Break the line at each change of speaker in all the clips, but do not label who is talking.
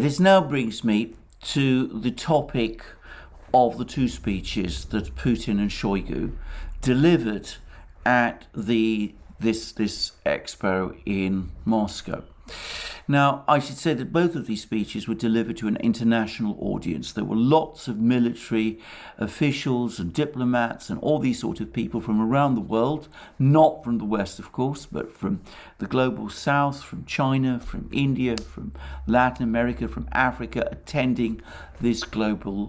This now brings me to the topic of the two speeches that Putin and Shoigu delivered at this expo in Moscow. Now, I should say that both of these speeches were delivered to an international audience. There were lots of military officials and diplomats and all these sort of people from around the world, not from the West, of course, but from the global South, from China, from India, from Latin America, from Africa, attending this expo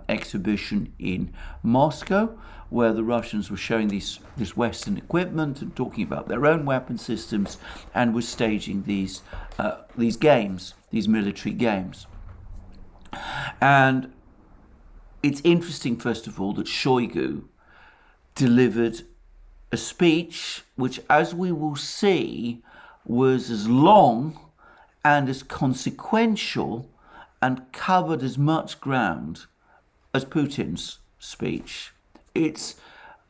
exhibition in Moscow, where the Russians were showing this Western equipment and talking about their own weapon systems, and were staging these games, these military games. And it's interesting, first of all, that Shoigu delivered a speech which, as we will see, was as long and as consequential and covered as much ground as Putin's speech. It's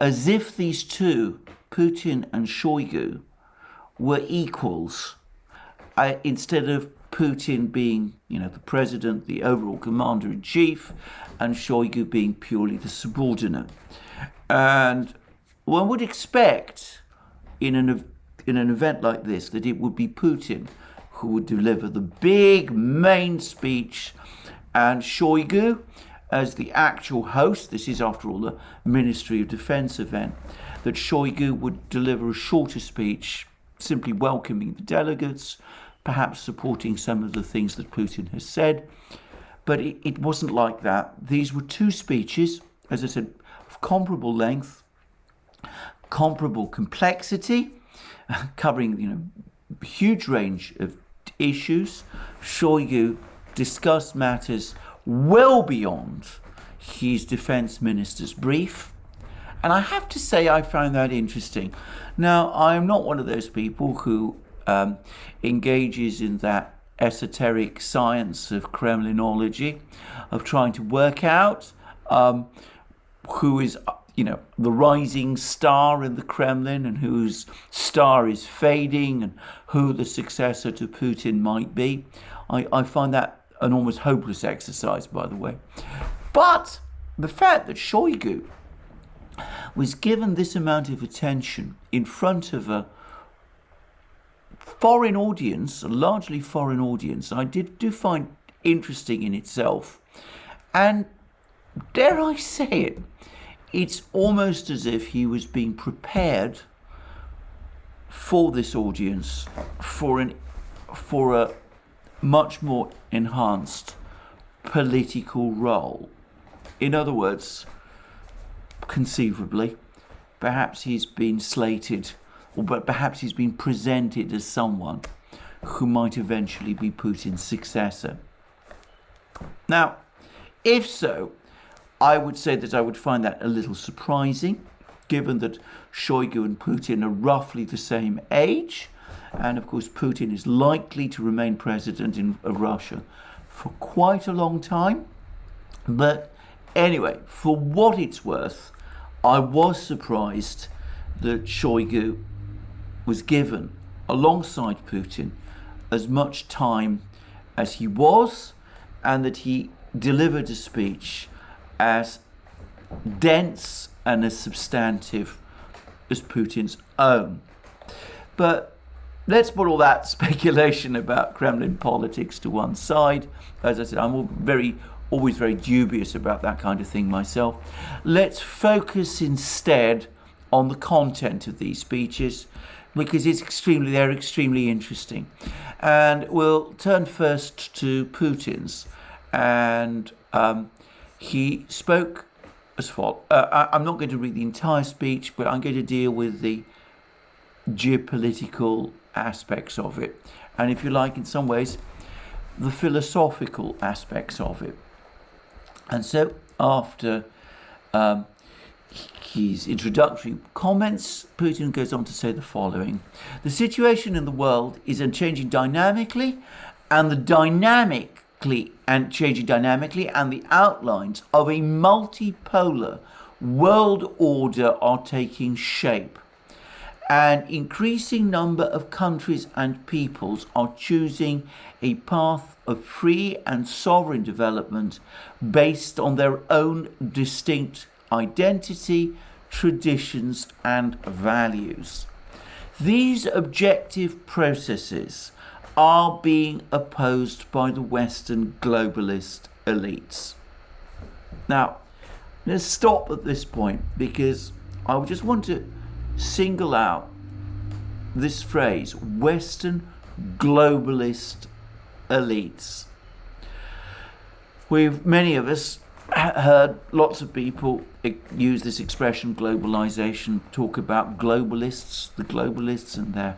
as if these two, Putin and Shoigu, were equals. Instead of Putin being, the president, the overall commander-in-chief, and Shoigu being purely the subordinate. And one would expect in an event like this that it would be Putin who would deliver the big main speech, and Shoigu, as the actual host, this is after all the Ministry of Defense event, that Shoigu would deliver a shorter speech, simply welcoming the delegates, perhaps supporting some of the things that Putin has said. But it wasn't like that. These were two speeches, as I said, of comparable length, comparable complexity, covering a huge range of issues. Shoigu discussed matters well beyond his defense minister's brief. And I have to say I found that interesting. Now, I'm not one of those people who engages in that esoteric science of Kremlinology, of trying to work out who is, the rising star in the Kremlin and whose star is fading and who the successor to Putin might be. I find that an almost hopeless exercise, by the way. But the fact that Shoigu was given this amount of attention in front of a foreign audience, a largely foreign audience, I do find interesting in itself. And dare I say it, it's almost as if he was being prepared for this audience for a much more enhanced political role. In other words, conceivably, perhaps he's been slated, but perhaps he's been presented as someone who might eventually be Putin's successor. Now, if so, I would say that I would find that a little surprising, given that Shoigu and Putin are roughly the same age. And of course, Putin is likely to remain president of Russia for quite a long time. But anyway, for what it's worth, I was surprised that Shoigu was given, alongside Putin, as much time as he was, and that he delivered a speech as dense and as substantive as Putin's own. But let's put all that speculation about Kremlin politics to one side. As I said, I'm always very dubious about that kind of thing myself. Let's focus instead on the content of these speeches, because they're extremely interesting. And we'll turn first to Putin's. And he spoke as follows. I'm not going to read the entire speech, but I'm going to deal with the geopolitical aspects of it, and if you like, in some ways, the philosophical aspects of it. And so, after his introductory comments, Putin goes on to say the following: the situation in the world is changing dynamically, and the outlines of a multipolar world order are taking shape. An increasing number of countries and peoples are choosing a path of free and sovereign development based on their own distinct identity, traditions, and values. These objective processes are being opposed by the Western globalist elites. Now, let's stop at this point because I just want to single out this phrase, Western globalist elites. Many of us heard lots of people use this expression globalization, talk about globalists, the globalists and their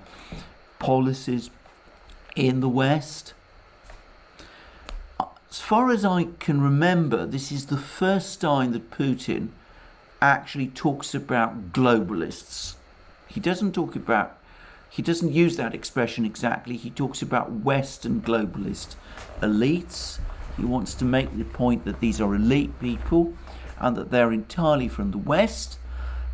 policies in the West. As far as I can remember, this is the first time that Putin actually talks about globalists. He doesn't use that expression exactly. He talks about Western globalist elites. He wants to make the point that these are elite people and that they're entirely from the West.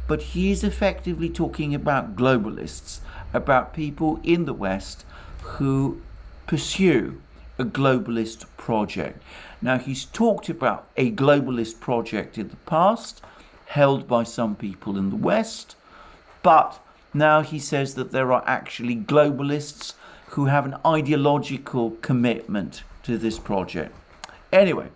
But he is effectively talking about globalists, about people in the West who pursue a globalist project. Now, he's talked about a globalist project in the past, held by some people in the West, but now he says that there are actually globalists who have an ideological commitment to this project. Anyway,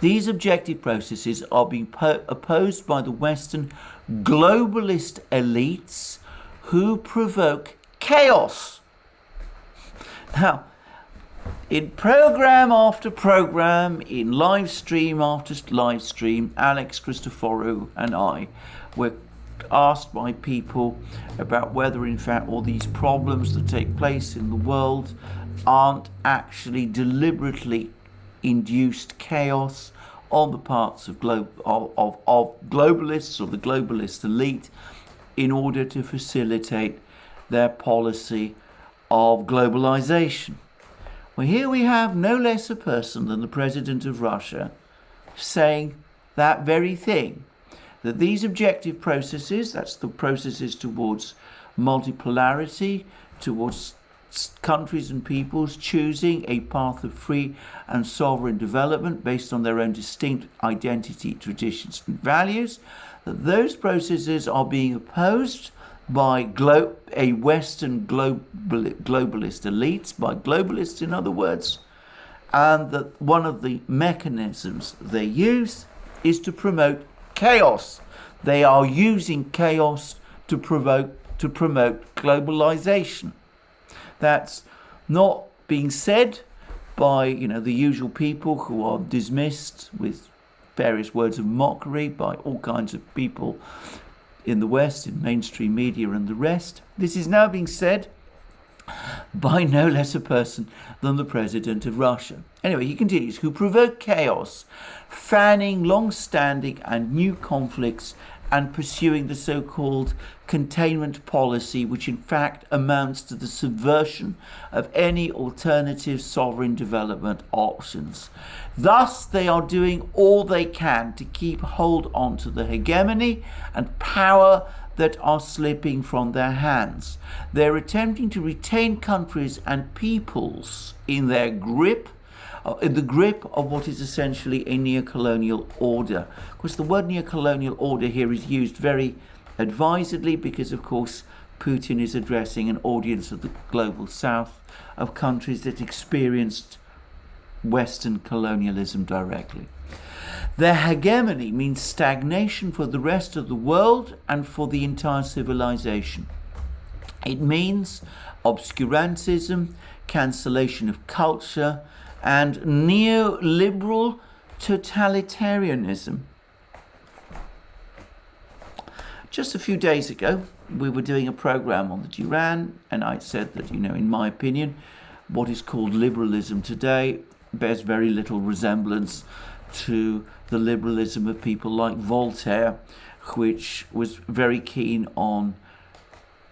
these objective processes are being opposed by the Western globalist elites who provoke chaos. Now, in program after program, in live stream after live stream, Alex Christoforou and I were asked by people about whether in fact all these problems that take place in the world aren't actually deliberately induced chaos on the parts of globalists or the globalist elite in order to facilitate their policy of globalization. Well, here we have no less a person than the president of Russia saying that very thing, that these objective processes, that's the processes towards multipolarity, towards countries and peoples choosing a path of free and sovereign development based on their own distinct identity, traditions and values, that those processes are being opposed by a Western globalist elites, by globalists in other words, and that one of the mechanisms they use is to promote chaos. They are using chaos to promote globalization. That's not being said by the usual people who are dismissed with various words of mockery by all kinds of people in the West, in mainstream media and the rest. This is now being said by no less a person than the president of Russia. Anyway, he continues, who provoke chaos, fanning long-standing and new conflicts and pursuing the so-called containment policy, which in fact amounts to the subversion of any alternative sovereign development options. Thus, they are doing all they can to keep hold on to the hegemony and power that are slipping from their hands. They're attempting to retain countries and peoples in their grip, in the grip of what is essentially a neocolonial order. Of course, the word neocolonial order here is used very advisedly because, of course, Putin is addressing an audience of the global south, of countries that experienced Western colonialism directly. Their hegemony means stagnation for the rest of the world and for the entire civilization. It means obscurantism, cancellation of culture, and neoliberal totalitarianism. Just a few days ago, we were doing a program on the Duran, and I said that, in my opinion, what is called liberalism today bears very little resemblance to the liberalism of people like Voltaire, which was very keen on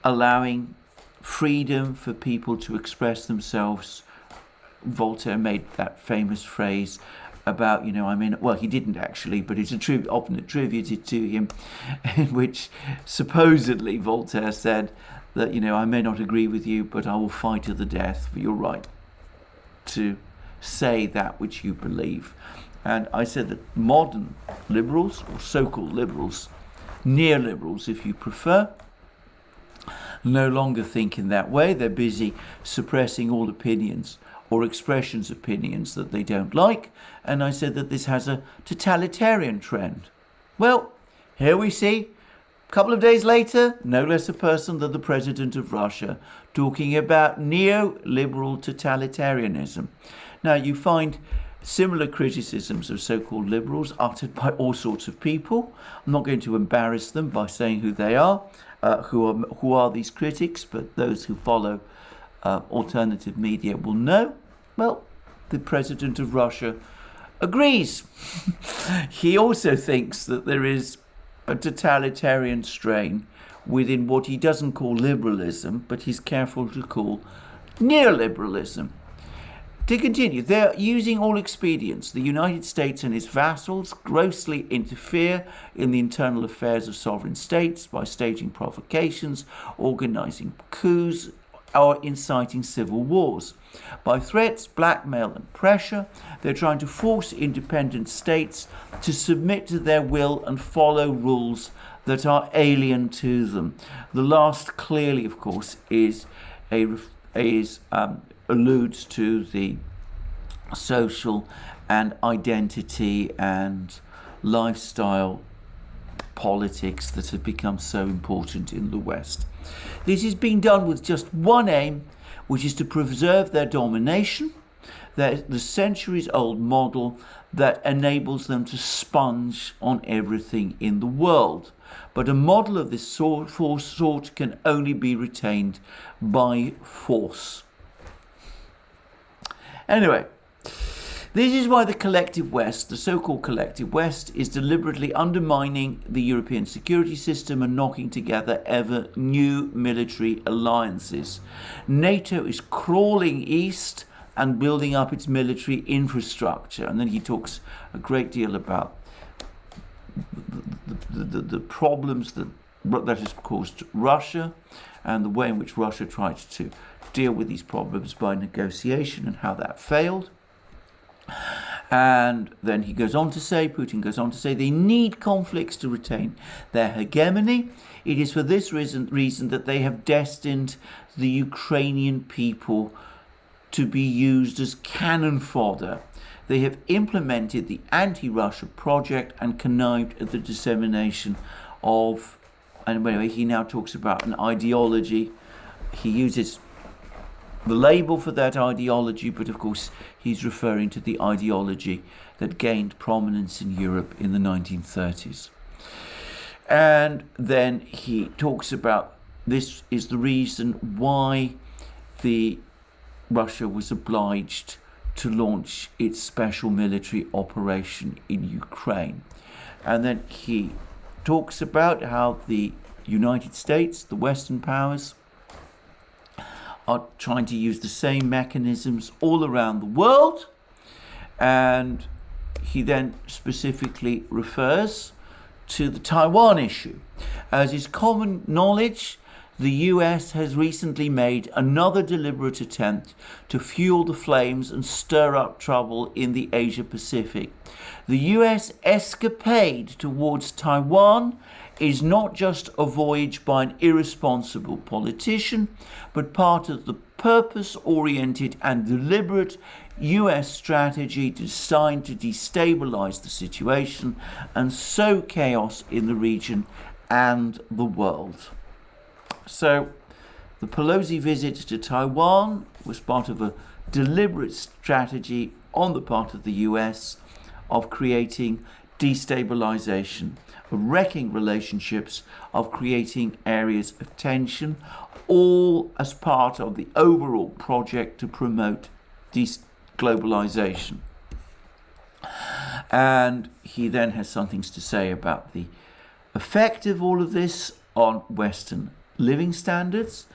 allowing freedom for people to express themselves. Voltaire made that famous phrase, about, he didn't actually, but it's often attributed to him, in which supposedly Voltaire said that, I may not agree with you, but I will fight to the death for your right to say that which you believe. And I said that modern liberals, or so-called liberals, neoliberals if you prefer, no longer think in that way. They're busy suppressing all opinions or expressions of opinions that they don't like. And I said that this has a totalitarian trend. Well, here we see, a couple of days later, no less a person than the president of Russia talking about neoliberal totalitarianism. Now, you find similar criticisms of so-called liberals uttered by all sorts of people. I'm not going to embarrass them by saying who they are, who are these critics, but those who follow alternative media will know. Well, the president of Russia agrees. He also thinks that there is a totalitarian strain within what he doesn't call liberalism, but he's careful to call neoliberalism. To continue, they're using all expedients. The United States and its vassals grossly interfere in the internal affairs of sovereign states by staging provocations, organizing coups, or inciting civil wars. By threats, blackmail, and pressure, they're trying to force independent states to submit to their will and follow rules that are alien to them. The last, clearly, of course, alludes to the social and identity and lifestyle politics that have become so important in the West. This is being done with just one aim, which is to preserve their domination, the centuries-old model that enables them to sponge on everything in the world. But a model of this sort can only be retained by force. Anyway, this is why the collective West, the so-called collective West, is deliberately undermining the European security system and knocking together ever new military alliances. NATO is crawling east and building up its military infrastructure. And then he talks a great deal about the problems that has caused Russia and the way in which Russia tried to deal with these problems by negotiation and how that failed. And then he goes on to say, Putin goes on to say, they need conflicts to retain their hegemony. It is for this reason that they have destined the Ukrainian people to be used as cannon fodder. They have implemented the anti-Russia project and connived at the dissemination of, and anyway, he now talks about an ideology. He uses the label for that ideology, but of course he's referring to the ideology that gained prominence in Europe in the 1930s. And then he talks about this is the reason why Russia was obliged to launch its special military operation in Ukraine. And then he talks about how the United States, the Western powers, are trying to use the same mechanisms all around the world. And he then specifically refers to the Taiwan issue. As is common knowledge, the US has recently made another deliberate attempt to fuel the flames and stir up trouble in the Asia-Pacific. The US escapade towards Taiwan is not just a voyage by an irresponsible politician, but part of the purpose-oriented and deliberate US strategy designed to destabilize the situation and sow chaos in the region and the world. So the Pelosi visit to Taiwan was part of a deliberate strategy on the part of the US of creating destabilization, of wrecking relationships, of creating areas of tension, all as part of the overall project to promote globalization. And he then has some things to say about the effect of all of this on Western living standards,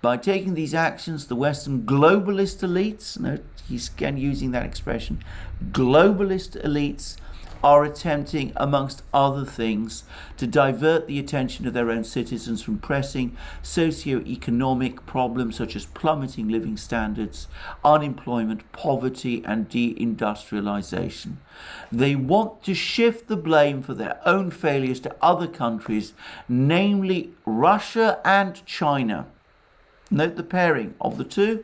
By taking these actions, the Western globalist elites, note he's again using that expression, globalist elites are attempting, amongst other things, to divert the attention of their own citizens from pressing socio-economic problems such as plummeting living standards, unemployment, poverty, and deindustrialization. They want to shift the blame for their own failures to other countries, namely Russia and China. Note the pairing of the two,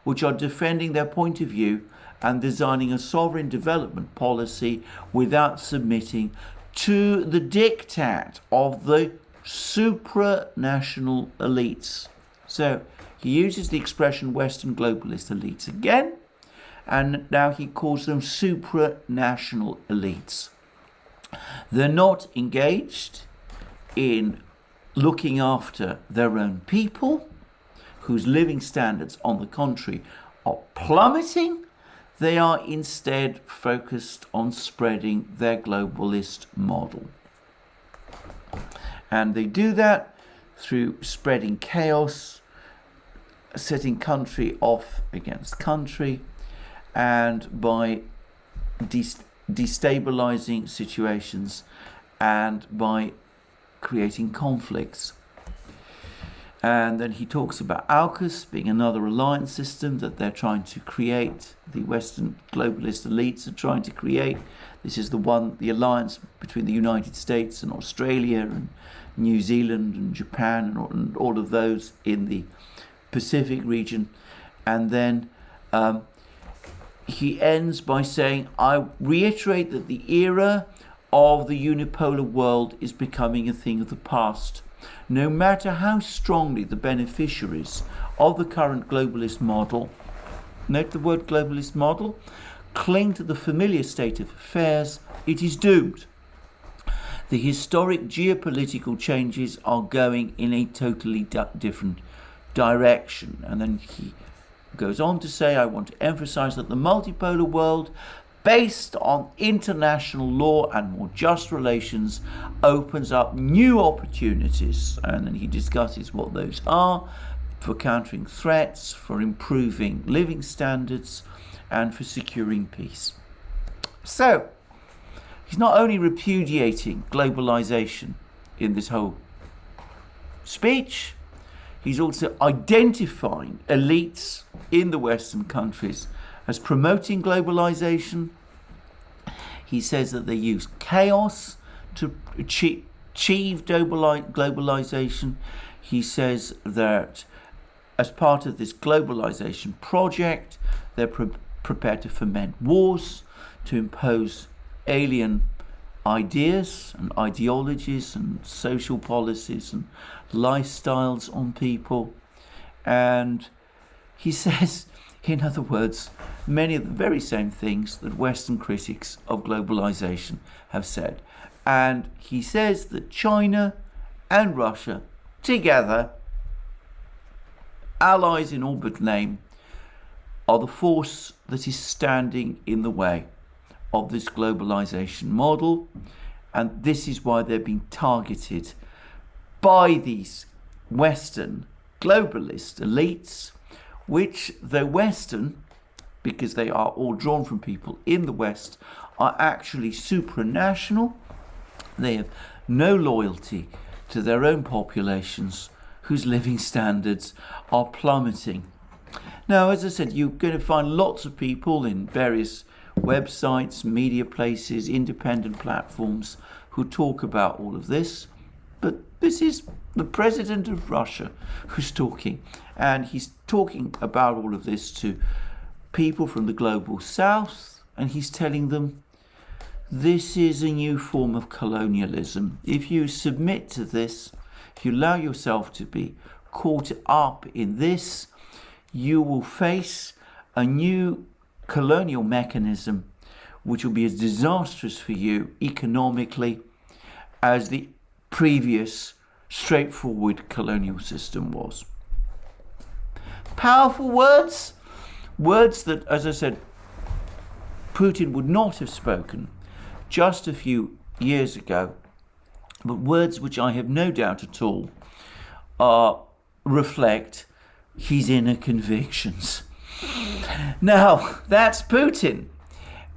which are defending their point of view and designing a sovereign development policy without submitting to the diktat of the supranational elites. So he uses the expression Western globalist elites again, and now he calls them supranational elites. They're not engaged in looking after their own people, whose living standards, on the contrary, are plummeting. They are instead focused on spreading their globalist model. And they do that through spreading chaos, setting country off against country, and by destabilizing situations and by creating conflicts. And then he talks about AUKUS being another alliance system that they're trying to create. The Western globalist elites are trying to create. This is the alliance between the United States and Australia and New Zealand and Japan and all of those in the Pacific region. And then he ends by saying, I reiterate that the era of the unipolar world is becoming a thing of the past. No matter how strongly the beneficiaries of the current globalist model, note the word globalist model, cling to the familiar state of affairs, it is doomed. The historic geopolitical changes are going in a totally different direction. And then he goes on to say, I want to emphasize that the multipolar world, based on international law and more just relations, opens up new opportunities. And then he discusses what those are: for countering threats, for improving living standards, and for securing peace. So he's not only repudiating globalization in this whole speech, he's also identifying elites in the Western countries as promoting globalization. He says that they use chaos to achieve globalization. He says that as part of this globalization project, they're prepared to foment wars, to impose alien ideas and ideologies and social policies and lifestyles on people. And he says, in other words, many of the very same things that Western critics of globalization have said. And he says that China and Russia together, allies in all but name, are the force that is standing in the way of this globalization model. And this is why they're being targeted by these Western globalist elites, which, though Western, because they are all drawn from people in the West, are actually supranational. They have no loyalty to their own populations, whose living standards are plummeting. Now, as I said, you're going to find lots of people in various websites, media places, independent platforms who talk about all of this. But this is the president of Russia who's talking. And he's talking about all of this to people from the global south. And he's telling them, this is a new form of colonialism. If you submit to this, if you allow yourself to be caught up in this, you will face a new colonial mechanism which will be as disastrous for you economically as the previous straightforward colonial system was. Powerful words, words that, as I said, Putin would not have spoken just a few years ago, but words which I have no doubt at all reflect his inner convictions. Now, that's Putin.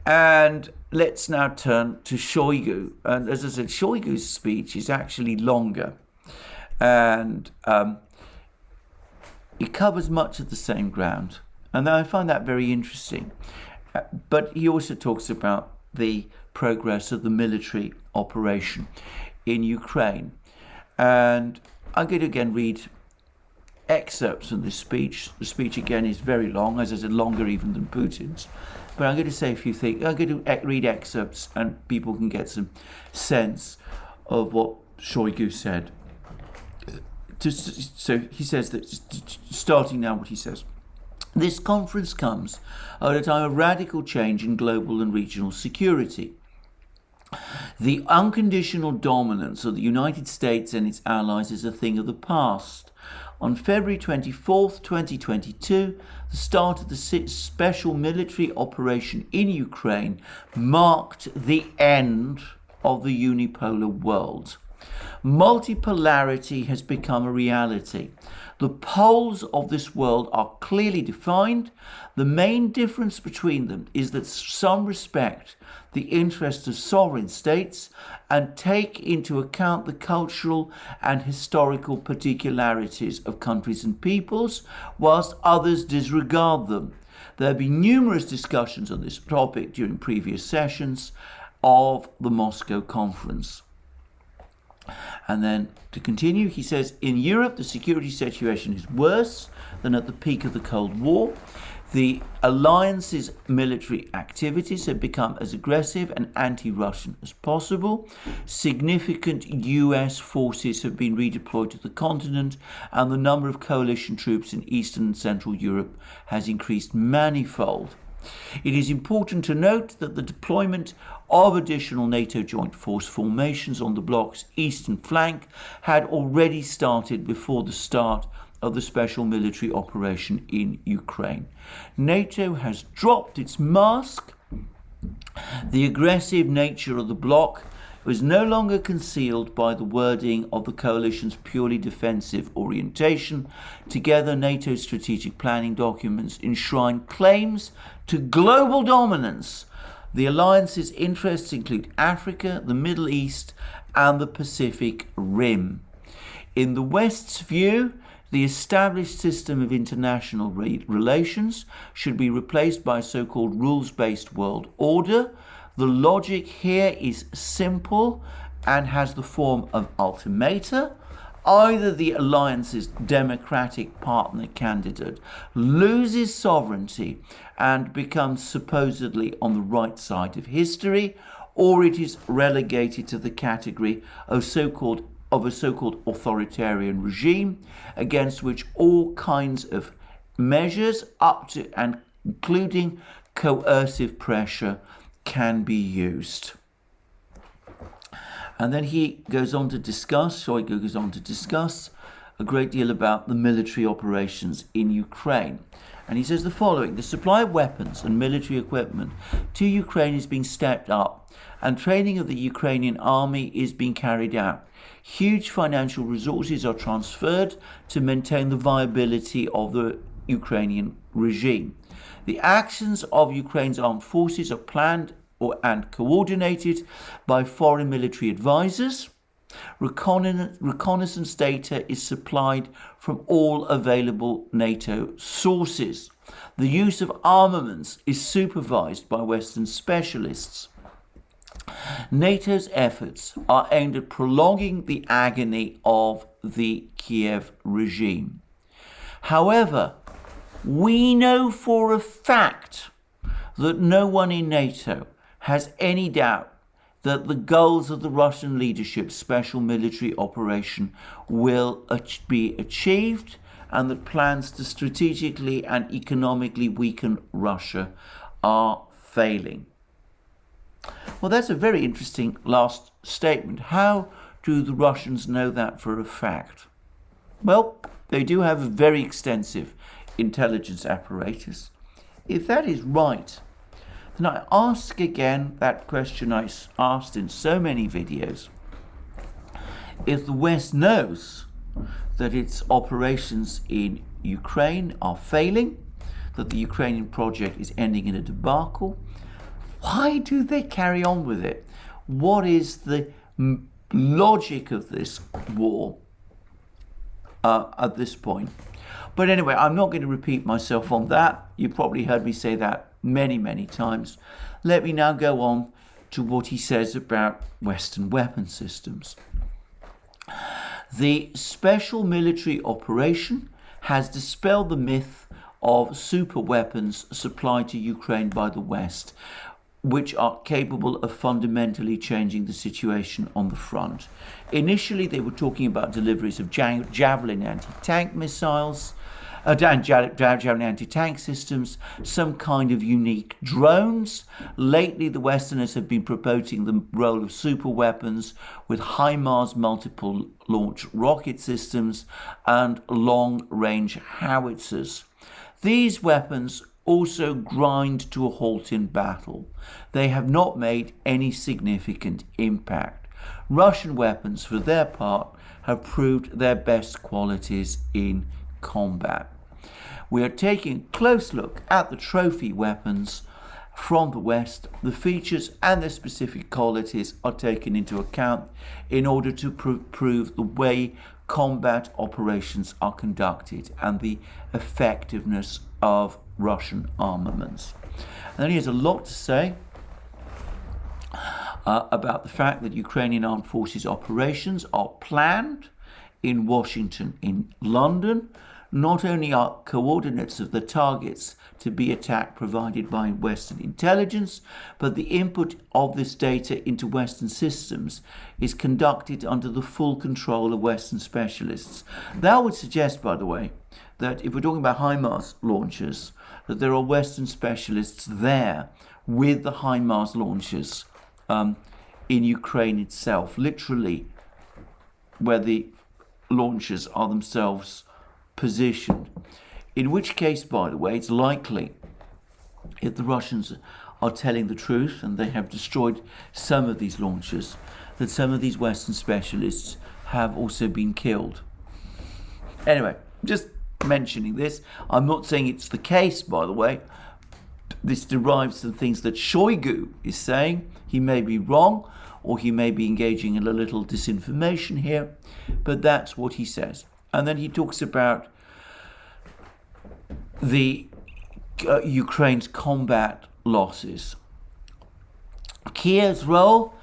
And let's now turn to Shoigu. And as I said, Shoigu's speech is actually longer. And it covers much of the same ground. And I find that very interesting. But he also talks about the progress of the military operation in Ukraine. And I'm going to again read excerpts from this speech. The speech again is very long, as I said, longer even than Putin's. But I'm going to say a few things. I'm going to read excerpts and people can get some sense of what Shoigu said. So he says that, starting now what he says. This conference comes at a time of radical change in global and regional security. The unconditional dominance of the United States and its allies is a thing of the past. On February 24th, 2022, the start of the special military operation in Ukraine marked the end of the unipolar world. Multipolarity has become a reality. The poles of this world are clearly defined. The main difference between them is that some respect the interests of sovereign states and take into account the cultural and historical particularities of countries and peoples, whilst others disregard them. There have been numerous discussions on this topic during previous sessions of the Moscow conference. And then to continue, he says, in Europe, the security situation is worse than at the peak of the Cold War. The alliance's military activities have become as aggressive and anti-Russian as possible. Significant US forces have been redeployed to the continent, and the number of coalition troops in Eastern and Central Europe has increased manifold. It is important to note that the deployment of additional NATO joint force formations on the bloc's eastern flank had already started before the start of the special military operation in Ukraine. NATO has dropped its mask. The aggressive nature of the bloc was no longer concealed by the wording of the coalition's purely defensive orientation. Together, NATO's strategic planning documents enshrine claims to global dominance. The alliance's interests include Africa, the Middle East, and the Pacific Rim. In the West's view, the established system of international relations should be replaced by a so-called rules-based world order. The logic here is simple and has the form of ultimata. Either the alliance's democratic partner candidate loses sovereignty and becomes supposedly on the right side of history, or it is relegated to the category of a so-called authoritarian regime against which all kinds of measures up to and including coercive pressure can be used. And then he goes on to discuss, Shoigu goes on to discuss a great deal about the military operations in Ukraine. And he says the following: the supply of weapons and military equipment to Ukraine is being stepped up, and training of the Ukrainian army is being carried out. Huge financial resources are transferred to maintain the viability of the Ukrainian regime. The actions of Ukraine's armed forces are planned and coordinated by foreign military advisors. Reconnaissance data is supplied from all available NATO sources. The use of armaments is supervised by Western specialists. NATO's efforts are aimed at prolonging the agony of the Kiev regime. However, we know for a fact that no one in NATO has any doubt that the goals of the Russian leadership's special military operation will be achieved, and that plans to strategically and economically weaken Russia are failing. Well, that's a very interesting last statement. How do the Russians know that for a fact? Well, they do have a very extensive intelligence apparatus. If that is right, then I ask again that question I asked in so many videos. If the West knows that its operations in Ukraine are failing, that the Ukrainian project is ending in a debacle. Why do they carry on with it? What is the logic of this war at this point? But anyway, I'm not going to repeat myself on that. You've probably heard me say that many, many times. Let me now go on to what he says about Western weapon systems. The special military operation has dispelled the myth of super weapons supplied to Ukraine by the West, which are capable of fundamentally changing the situation on the front. Initially, they were talking about deliveries of Javelin anti-tank missiles, Javelin anti-tank systems, some kind of unique drones. Lately, the Westerners have been promoting the role of super weapons with HIMARS multiple launch rocket systems and long-range howitzers. These weapons also grind to a halt in battle. They have not made any significant impact. Russian weapons, for their part, have proved their best qualities in combat. We are taking a close look at the trophy weapons from the West. The features and their specific qualities are taken into account in order to prove the way combat operations are conducted and the effectiveness of Russian armaments. And then he has a lot to say about the fact that Ukrainian armed forces operations are planned in Washington, in London. Not only are coordinates of the targets to be attacked provided by Western intelligence, but the input of this data into Western systems is conducted under the full control of Western specialists. That would suggest, by the way, that if we're talking about HIMARS launchers, that there are Western specialists there with the HIMARS launchers in Ukraine itself, literally where the launchers are themselves positioned. In which case, by the way, it's likely, if the Russians are telling the truth and they have destroyed some of these launchers, that some of these Western specialists have also been killed. Anyway, just mentioning this. I'm not saying it's the case, by the way. This derives from things that Shoigu is saying. He may be wrong, or he may be engaging in a little disinformation here, but that's what he says. And then he talks about the Ukraine's combat losses. Kiev's role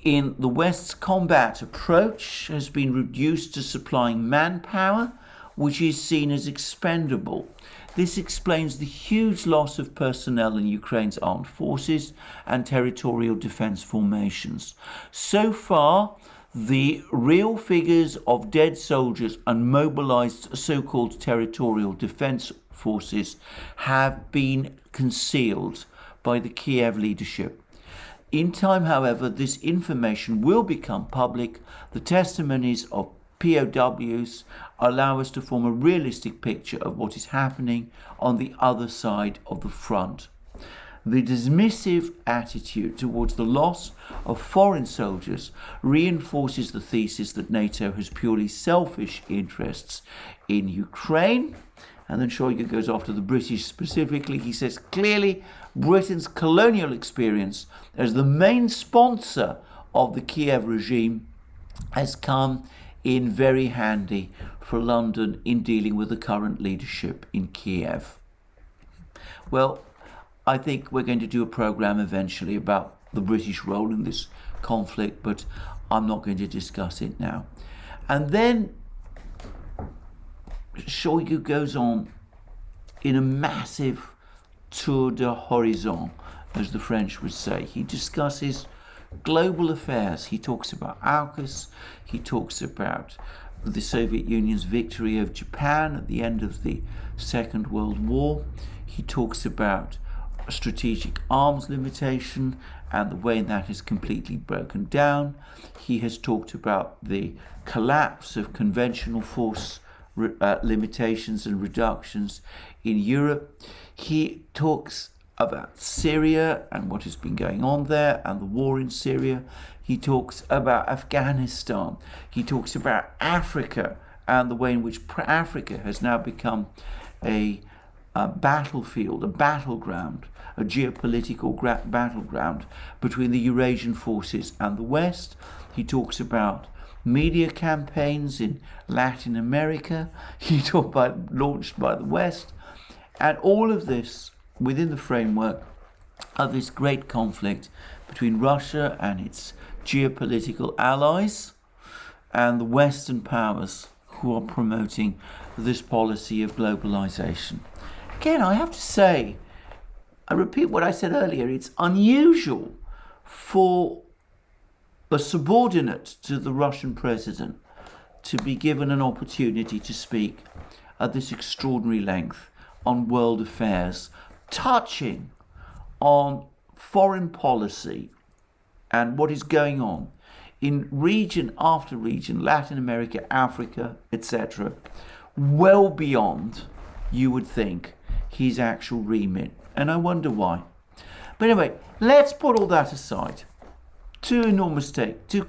in the West's combat approach has been reduced to supplying manpower, which is seen as expendable. This explains the huge loss of personnel in Ukraine's armed forces and territorial defense formations. So far, the real figures of dead soldiers and mobilized so-called territorial defense forces have been concealed by the Kiev leadership. In time, however, this information will become public. The testimonies of POWs allow us to form a realistic picture of what is happening on the other side of the front. The dismissive attitude towards the loss of foreign soldiers reinforces the thesis that NATO has purely selfish interests in Ukraine. And then Shoigu goes after the British specifically. He says, clearly, Britain's colonial experience as the main sponsor of the Kiev regime has come in very handy for London in dealing with the current leadership in Kiev. Well, I think we're going to do a program eventually about the British role in this conflict, but I'm not going to discuss it now. And then Shoigu goes on in a massive tour de horizon, as the French would say. He discusses global affairs. He talks about AUKUS. He talks about the Soviet Union's victory of Japan at the end of the Second World War. He talks about strategic arms limitation and the way that is completely broken down. He has talked about the collapse of conventional force limitations and reductions in Europe. He talks about Syria and what has been going on there and the war in Syria. He talks about Afghanistan. He talks about Africa and the way in which Africa has now become a battlefield, a battleground, a geopolitical battleground between the Eurasian forces and the West. He talks about media campaigns in Latin America. He talks about launched by the West, and all of this within the framework of this great conflict between Russia and its geopolitical allies and the Western powers who are promoting this policy of globalization. Again, I have to say, I repeat what I said earlier, it's unusual for a subordinate to the Russian president to be given an opportunity to speak at this extraordinary length on world affairs, touching on foreign policy and what is going on in region after region, Latin America, Africa, etc., well beyond, you would think, his actual remit. And I wonder why. But anyway, let's put all that aside. Two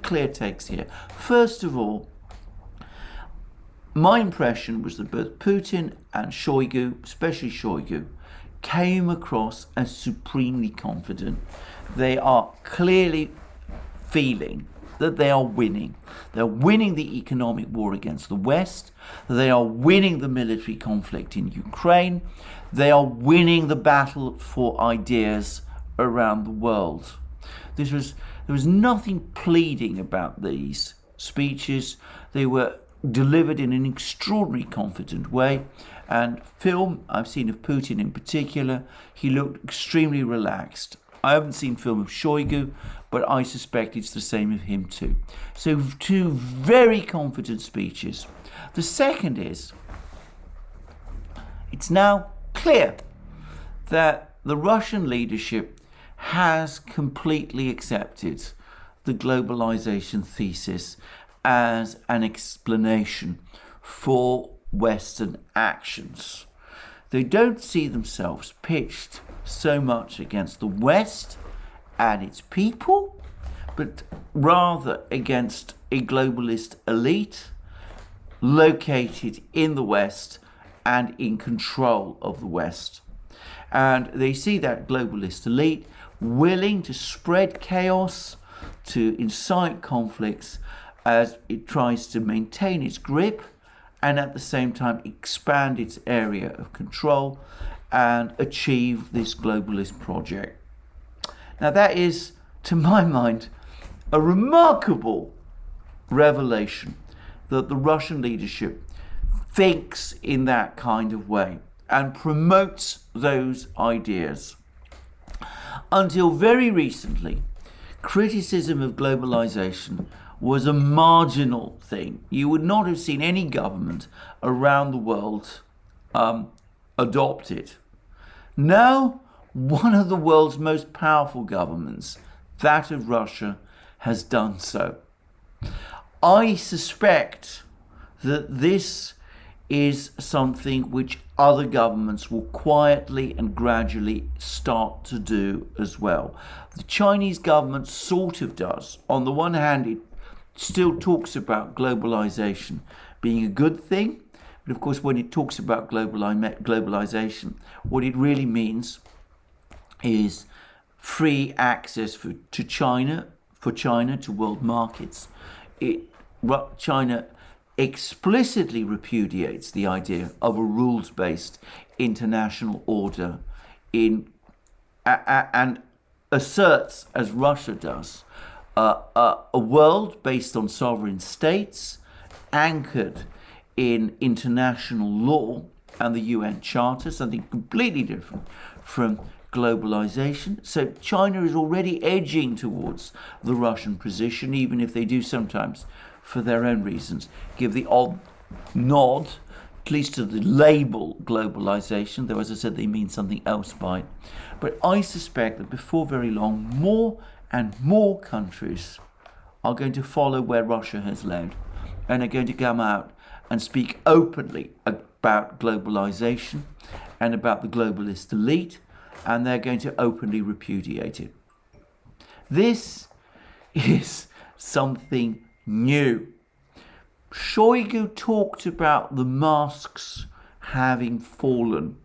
clear takes here. First of all, my impression was that both Putin and Shoigu, especially Shoigu, came across as supremely confident. They are clearly feeling that they are winning. They're winning the economic war against the West. They are winning the military conflict in Ukraine. They are winning the battle for ideas around the world. There was nothing pleading about these speeches. They were delivered in an extraordinarily confident way. And film I've seen of Putin in particular, he looked extremely relaxed. I haven't seen film of Shoigu, but I suspect it's the same of him too. So two very confident speeches. The second is, it's now clear that the Russian leadership has completely accepted the globalization thesis as an explanation for Western actions. They don't see themselves pitched so much against the West and its people, but rather against a globalist elite located in the West and in control of the West. And they see that globalist elite willing to spread chaos, to incite conflicts as it tries to maintain its grip and at the same time expand its area of control and achieve this globalist project. Now that is, to my mind, a remarkable revelation that the Russian leadership thinks in that kind of way and promotes those ideas. Until very recently, criticism of globalization was a marginal thing. You would not have seen any government around the world adopt it. Now, one of the world's most powerful governments, that of Russia, has done so. I suspect that this is something which other governments will quietly and gradually start to do as well. The Chinese government sort of does. On the one hand, it still talks about globalization being a good thing, but of course when it talks about globalization, what it really means is free access for China to world markets. China explicitly repudiates the idea of a rules-based international order and asserts, as Russia does, a world based on sovereign states, anchored in international law and the UN Charter, something completely different from globalization. So China is already edging towards the Russian position, even if they do sometimes, for their own reasons, give the odd nod, at least to the label globalization, though as I said, they mean something else by it. But I suspect that before very long, more and more countries are going to follow where Russia has led and are going to come out and speak openly about globalization and about the globalist elite, and they're going to openly repudiate it. This is something new. Shoigu talked about the masks having fallen.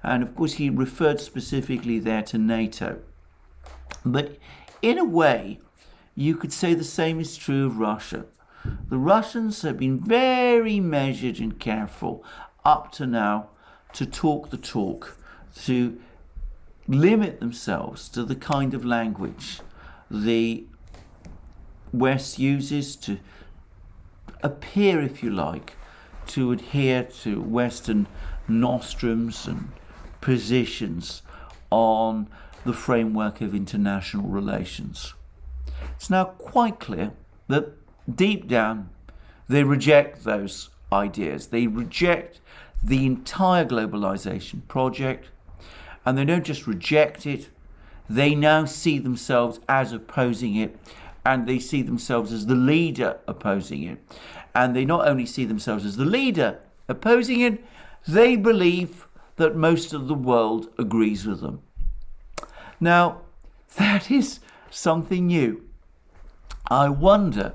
And of course, he referred specifically there to NATO. But in a way, you could say the same is true of Russia. The Russians have been very measured and careful up to now to talk the talk, to limit themselves to the kind of language the West uses to appear, if you like, to adhere to Western nostrums and positions on the framework of international relations. It's now quite clear that deep down they reject those ideas. They reject the entire globalization project, and they don't just reject it, they now see themselves as opposing it, and they see themselves as the leader opposing it. And they not only see themselves as the leader opposing it, they believe that most of the world agrees with them. Now, that is something new. I wonder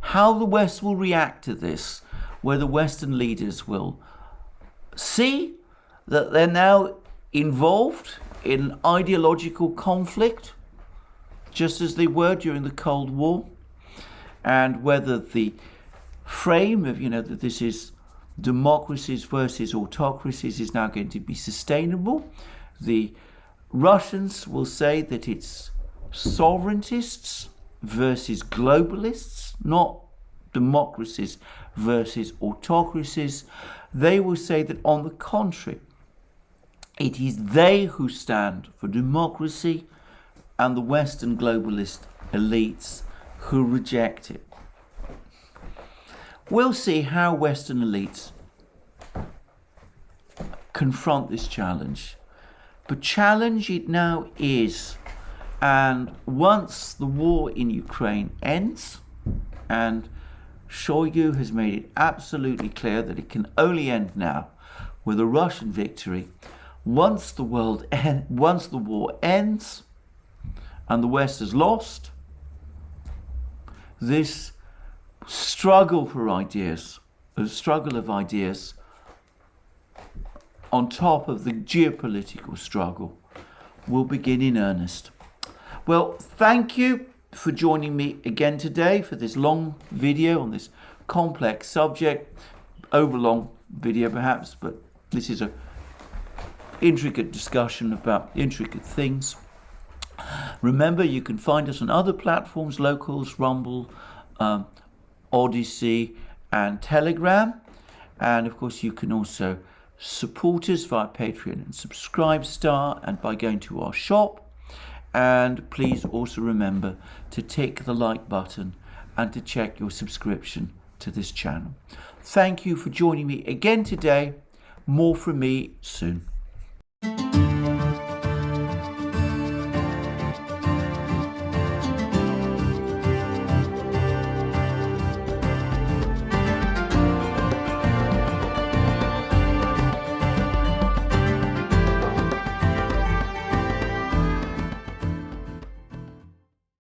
how the West will react to this, whether Western leaders will see that they're now involved in ideological conflict, just as they were during the Cold War, and whether the frame of, that this is democracies versus autocracies is now going to be sustainable. The Russians will say that it's sovereigntists versus globalists, not democracies versus autocracies. They will say that, on the contrary, it is they who stand for democracy and the Western globalist elites who reject it. We'll see how Western elites confront this challenge. But challenge it now is. And once the war in Ukraine ends, and Shoigu has made it absolutely clear that it can only end now with a Russian victory, once the war ends and the West has lost, this struggle for ideas, a struggle of ideas on top of the geopolitical struggle, will begin in earnest. Well, thank you for joining me again today for this long video on this complex subject. Overlong video perhaps, but this is an intricate discussion about intricate things. Remember, you can find us on other platforms, Locals, Rumble, Odyssey and Telegram. And of course, you can also support us via Patreon and Subscribestar and by going to our shop. And please also remember to tick the like button and to check your subscription to this channel. Thank you for joining me again today. More from me soon.